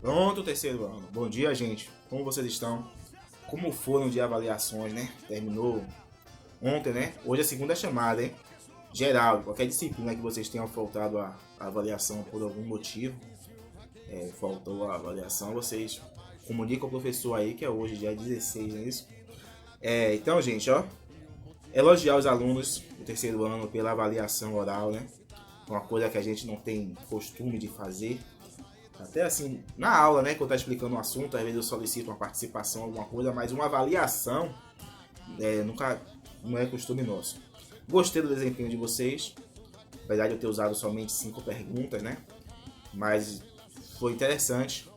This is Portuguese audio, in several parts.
Pronto, terceiro ano. Bom dia, gente. Como vocês estão? Como foram de avaliações, né? Terminou ontem, né? Hoje é a segunda chamada, hein? Geral, qualquer disciplina que vocês tenham faltado a avaliação por algum motivo, faltou a avaliação, vocês comunicam ao professor aí, que é hoje, dia 16, não é isso? Então, gente, ó, elogiar os alunos do terceiro ano pela avaliação oral, né? Uma coisa que a gente não tem costume de fazer. Até assim, na aula, né, quando eu estou explicando um assunto, às vezes eu solicito uma participação, alguma coisa, mas uma avaliação nunca não é costume nosso. Gostei do desempenho de vocês, apesar de eu ter usado somente 5 perguntas, né? Mas foi interessante,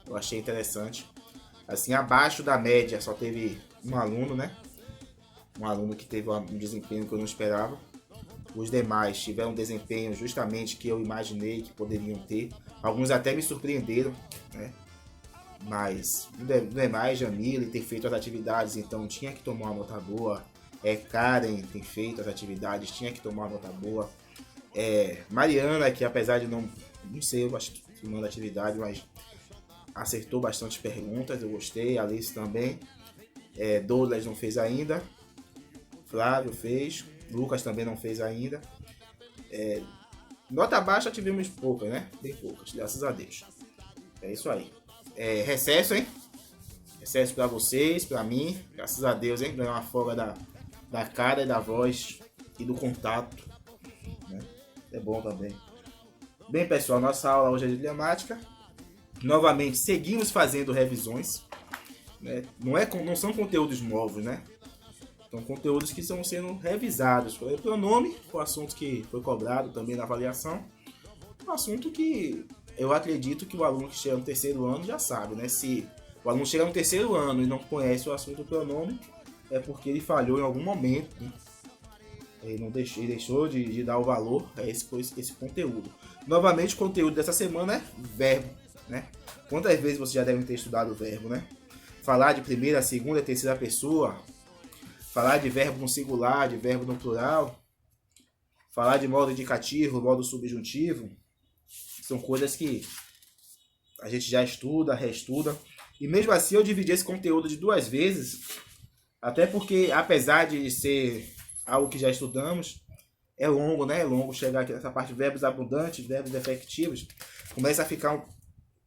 eu achei interessante. Assim, abaixo da média só teve um aluno, né? Um aluno que teve um desempenho que eu não esperava. Os demais tiveram um desempenho justamente que eu imaginei que poderiam ter. Alguns até me surpreenderam, né? Mas os demais, Jamile tem feito as atividades, então tinha que tomar uma nota boa. Karen tem feito as atividades, tinha que tomar uma nota boa. Mariana, que apesar de não sei, eu acho que manda atividade, mas acertou bastante perguntas, eu gostei. Alice também. Douglas não fez ainda. Flávio fez. Lucas também não fez ainda. Nota baixa tivemos poucas, né? Bem poucas, graças a Deus. É isso aí. Recesso, hein? Recesso pra vocês, pra mim. Graças a Deus, hein? Ganhar uma folga da cara e da voz e do contato. Né? É bom também. Bem, pessoal, nossa aula hoje é de gramática. Novamente, seguimos fazendo revisões. Né? Não são conteúdos novos, né? São conteúdos que estão sendo revisados. O pronome foi um assunto que foi cobrado também na avaliação. Um assunto que eu acredito que o aluno que chega no terceiro ano já sabe, né? Se o aluno chega no terceiro ano e não conhece o assunto do pronome, é porque ele falhou em algum momento. Né? Ele deixou de dar o valor a esse conteúdo. Novamente, o conteúdo dessa semana é verbo, né? Quantas vezes vocês já devem ter estudado o verbo, né? Falar de primeira, segunda e terceira pessoa, falar de verbo no singular, de verbo no plural, falar de modo indicativo, modo subjuntivo, são coisas que a gente já estuda, reestuda. E mesmo assim eu dividi esse conteúdo de 2 vezes, até porque apesar de ser algo que já estudamos, é longo, né? É longo chegar aqui nessa parte de verbos abundantes, verbos efetivos, começa a ficar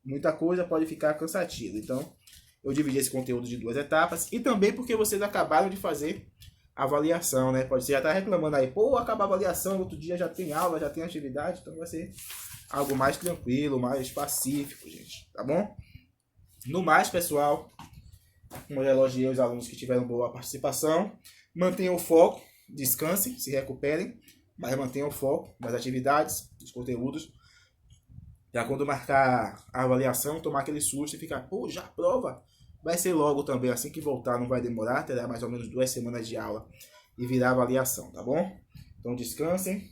muita coisa, pode ficar cansativo. Então, eu dividi esse conteúdo de 2 etapas e também porque vocês acabaram de fazer a avaliação, né? Pode ser já estar reclamando aí, pô, acaba a avaliação, outro dia já tem aula, já tem atividade, então vai ser algo mais tranquilo, mais pacífico, gente, tá bom? No mais, pessoal, como eu elogiei os alunos que tiveram boa participação, mantenham o foco, descansem, se recuperem, mas mantenham o foco das atividades, dos conteúdos, já quando marcar a avaliação, tomar aquele susto e ficar, pô, já prova? Vai ser logo também, assim que voltar não vai demorar, terá mais ou menos 2 semanas de aula e virá a avaliação, tá bom? Então descansem.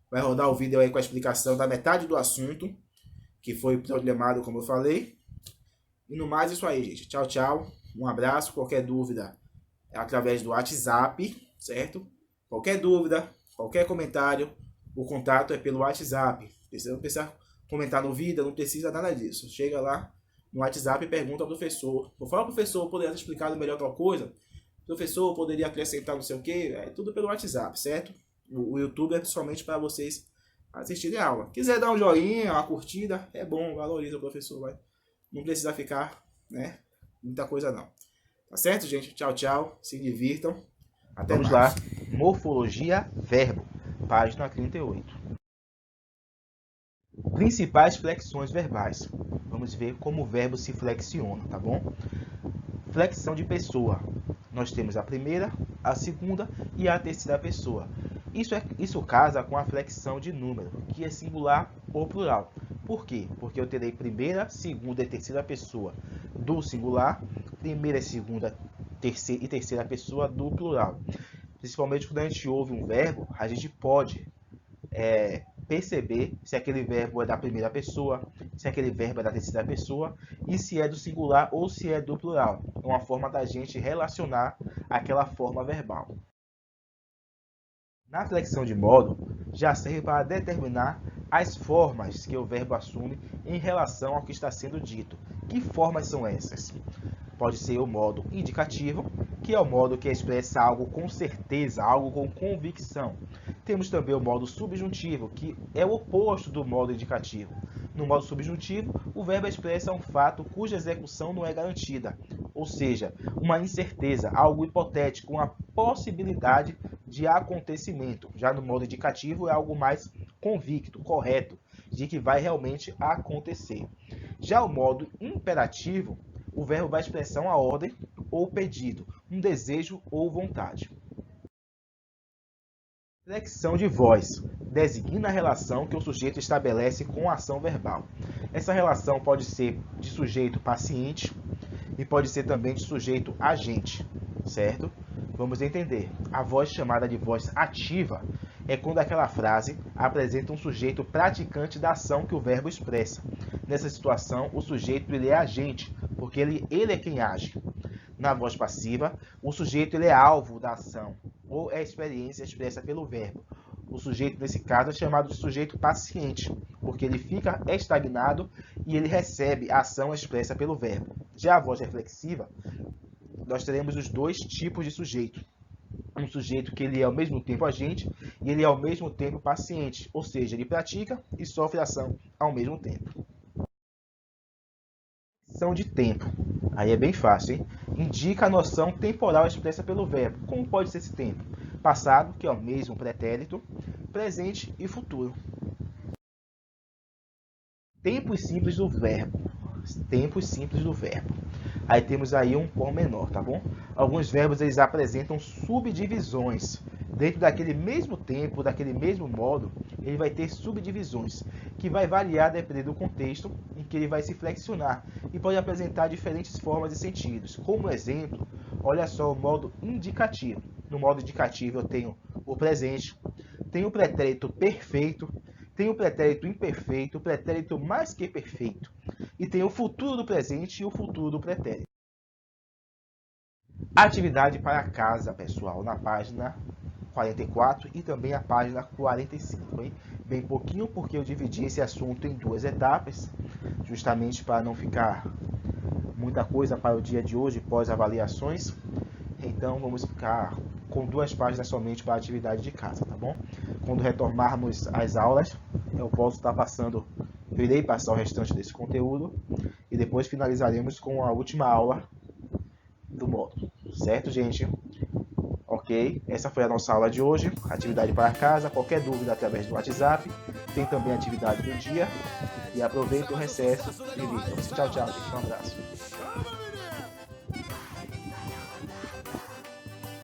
Vai rodar o vídeo aí com a explicação da metade do assunto, que foi problemado, como eu falei. E no mais, isso aí, gente. Tchau, tchau. Um abraço. Qualquer dúvida é através do WhatsApp, certo? Qualquer dúvida, qualquer comentário, o contato é pelo WhatsApp. Não precisa comentar no vídeo, não precisa nada disso. Chega lá no WhatsApp e pergunta ao professor. Vou falar, professor, poderia ter explicado melhor tal coisa? Professor, poderia acrescentar não sei o quê? É tudo pelo WhatsApp, certo? O YouTube é somente para vocês assistirem a aula. Quiser dar um joinha, uma curtida, é bom, valoriza o professor, vai. Não precisa ficar, né? Muita coisa não. Tá certo, gente? Tchau, tchau. Se divirtam. Até Vamos mais. lá. Morfologia verbo, página 38. Principais flexões verbais. Vamos ver como o verbo se flexiona, tá bom? Flexão de pessoa. Nós temos a primeira, a segunda e a terceira pessoa. Isso casa com a flexão de número, que é singular ou plural. Por quê? Porque eu terei primeira, segunda e terceira pessoa do singular, primeira, segunda e terceira pessoa do plural. Principalmente quando a gente ouve um verbo, a gente pode perceber se aquele verbo é da primeira pessoa, se aquele verbo é da terceira pessoa e se é do singular ou se é do plural. É uma forma da gente relacionar aquela forma verbal. Na flexão de modo, já serve para determinar as formas que o verbo assume em relação ao que está sendo dito. Que formas são essas? Pode ser o modo indicativo, que é o modo que expressa algo com certeza, algo com convicção. Temos também o modo subjuntivo, que é o oposto do modo indicativo. No modo subjuntivo, o verbo expressa um fato cuja execução não é garantida, ou seja, uma incerteza, algo hipotético, uma possibilidade de acontecimento. Já no modo indicativo, é algo mais convicto, correto, de que vai realmente acontecer. Já o modo imperativo, o verbo vai expressar uma ordem ou pedido, um desejo ou vontade. Flexão de voz designa a relação que o sujeito estabelece com a ação verbal. Essa relação pode ser de sujeito paciente e pode ser também de sujeito agente, certo? Vamos entender. A voz chamada de voz ativa é quando aquela frase apresenta um sujeito praticante da ação que o verbo expressa. Nessa situação, o sujeito ele é agente, porque ele é quem age. Na voz passiva, o sujeito ele é alvo da ação, ou é a experiência expressa pelo verbo. O sujeito, nesse caso, é chamado de sujeito paciente, porque ele fica estagnado e ele recebe a ação expressa pelo verbo. Já a voz reflexiva, nós teremos os dois tipos de sujeito. Um sujeito que ele é ao mesmo tempo agente e ele é ao mesmo tempo paciente, ou seja, ele pratica e sofre ação ao mesmo tempo. Flexão de tempo. Aí é bem fácil, hein? Indica a noção temporal expressa pelo verbo. Como pode ser esse tempo? Passado, que é o mesmo pretérito, presente e futuro. Tempos simples do verbo. Tempos simples do verbo. Aí temos aí um pormenor, tá bom? Alguns verbos eles apresentam subdivisões. Dentro daquele mesmo tempo, daquele mesmo modo, ele vai ter subdivisões, que vai variar dependendo do contexto em que ele vai se flexionar e pode apresentar diferentes formas e sentidos. Como exemplo, olha só o modo indicativo. No modo indicativo eu tenho o presente, tenho o pretérito perfeito, tenho o pretérito imperfeito, o pretérito mais que perfeito, e tenho o futuro do presente e o futuro do pretérito. Atividade para casa, pessoal, na página 44 e também a página 45, hein? Bem pouquinho, porque eu dividi esse assunto em duas etapas, justamente para não ficar muita coisa para o dia de hoje, pós-avaliações. Então, vamos ficar com 2 páginas somente para a atividade de casa, tá bom? Quando retomarmos as aulas, eu posso estar passando, irei passar o restante desse conteúdo e depois finalizaremos com a última aula do módulo, certo, gente? Ok, essa foi a nossa aula de hoje, atividade para casa. Qualquer dúvida através do WhatsApp, tem também a atividade do dia. E aproveite o recesso e divirtam-se. Tchau, tchau, gente. Um abraço.